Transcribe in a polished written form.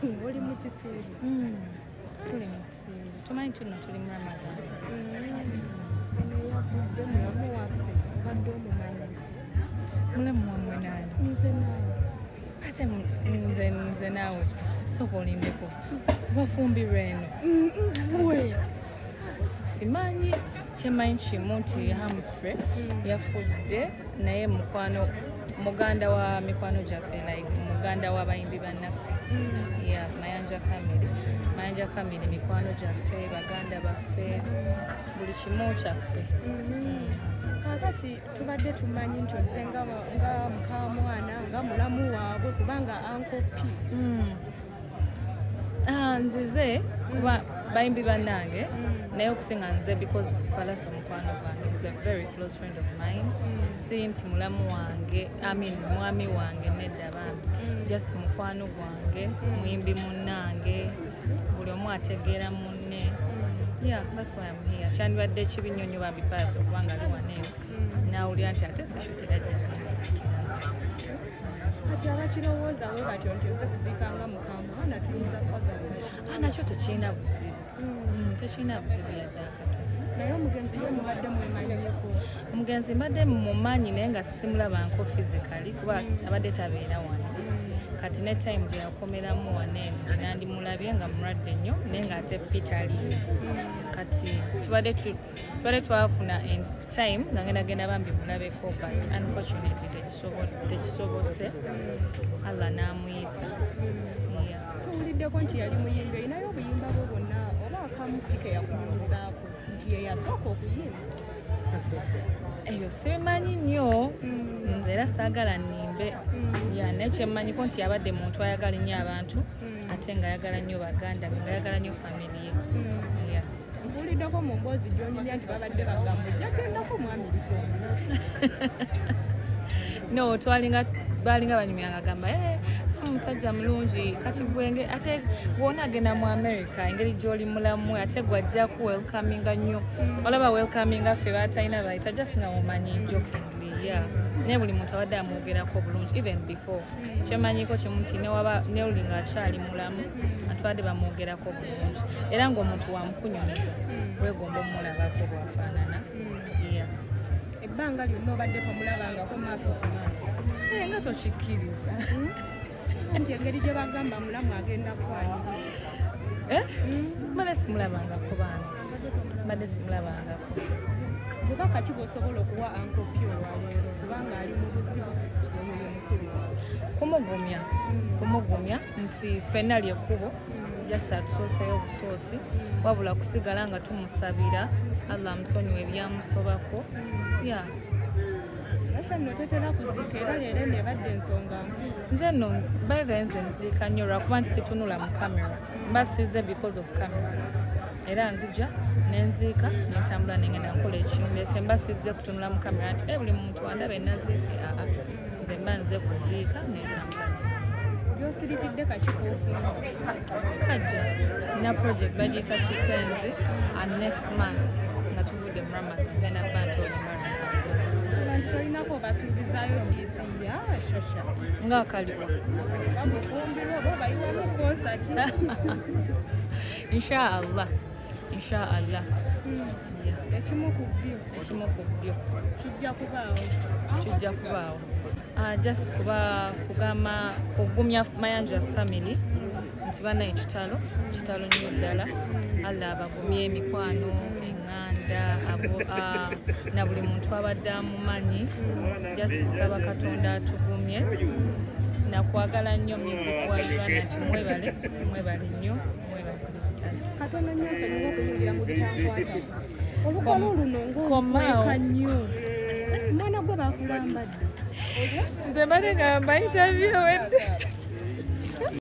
oli mu kiseera tuli mu kiseera tumanyi tuno tuli mu Ramadan ono yavudde mulamu waffe obadde omumanyi mulamu wammwe naani nze naawe ate nze naawe sooka olindeko bafumbirwa eno we simanyi kyemanyi kimu nti Humphrey yafudde naye mukwano muganda wa mikwano gyaffe like muganda w'abayimbi bannaffe Mayanja family mikwano gyaffe baganda baffe buli kimu kyaffe kakati tubadde tumanyi nti ozze nga mukamwana nga mulamu waabwe kubanga ankopi nzize kuba bayimbi bannange naye okusinga nze because Pallaso mukwano gwange is a very close friend of mine si nti mulamu wange mwami wange nedda bambi just mukwano gwange muyimbi munnange buli omu ategeera munne yeah that's why I'm here kyandibadde ekibi nnyo nnyo bambi Pallaso kubanga ali waneewo nawulira nti ate Sasha kati abakirowooza we batyo nti ozze kuziikanga mukamwana tuyinza kwagala nakyo tekirina buzibu tekirina buzibu yadde akato naye omugenzi ye mubadde mwemanyeko omugenzi mbadde mumanyi naye nga simulabanko physically kuba abadde tabeera wano kati ne time gye yakomeramu waneeno gye nandimulabye nga mulwadde nnyo naye ng'ate pitaliyo kati tubadde twafuna time nga ngendagenda bambi mulabeko but unfortunately tekisobose Allah n'amuyita tuwuliddeko nti yali muyimbi olinayo obuyimba bwe bwonna oba akamufike yakubuuzaako nti ye yasooka okuyimba eyo simanyi nnyo nze era saagala nnimbe naye kyemmanyiko nti yabadde muntu ayagala nnyo abantu ate ng'ayagala nnyo baganda be ng'ayagala nnyo family ye mpuliddeko mu mboozi gy'onyumya nti babadde bagamba ojjagendako mwami likongo no balinga banyumyanga agamba omusajja mulungi kati gwenge ate wona agenda mu America engeri gy'oli mulamu ate gwajja ku welcominga nnyo olaba welcominga ffe batalina bayita just nga mumanyi jokingly naye buli muntu abadde amwogerako bulungi even before kyemanyiko kimu nti newuli nga akyali mulamu atubadde bamwogerako bulungi era ng'omuntu wamukunyumiza wegomba omulabako bwafaanana ebbanga lyonna obadde tomulabangako maaso ku maaso nga tokikkiriza nti engeri gye bagamba mulamu agenda kwaniriza mbadde simulabangako baana mbadde simulabangako buba kati bw'osobola okuwa ankopi olwaleero kubanga ali mu buzibu oyo mukulu kumugumya nti ffenna lyekkubo just atusooseyo obusoosi wabula kusigala nga tumusabira Allah amusonyiwa ebyamusobako Sasha nno tetera kuziika era leero nebadde ensonga nze nno bayiga nze nziika nnyo lwakuba nti situnula mu kamera mba sizze because of camera era nzija nenziika nentambula nengenda nkola ekimbese mba sizze kutunula mu kamera nti buli muntu wandabe naziise nze mba nze kuziika nentambula gyosirikidde kakikoofunga kajja nina project bagiyita kipenzi and next month nga tuvudde mu Ramadan genda bba ntolimara abantu tolinako obasuubizaayo disi ya Sasha ng'akaliwa bamufumbirwa oba bayiwamu konsati inshallah ekimu ku byo kijja kubaawo just kugumya Mayanja family nti bana ekitalo nnyo ddala Allah abagumye emikwano eŋŋanda na buli muntu abadde amumanyi just kusaba Katonda atugumye nakwagala nnyo music wa Uganda nti mwebale nnyo Katonda nnyo nsonyiwa okuyingira mu bitankwata olukolo luno ng'omweka nnyo mwana gwe bakugambadde nze mbadde ngamba interview wedde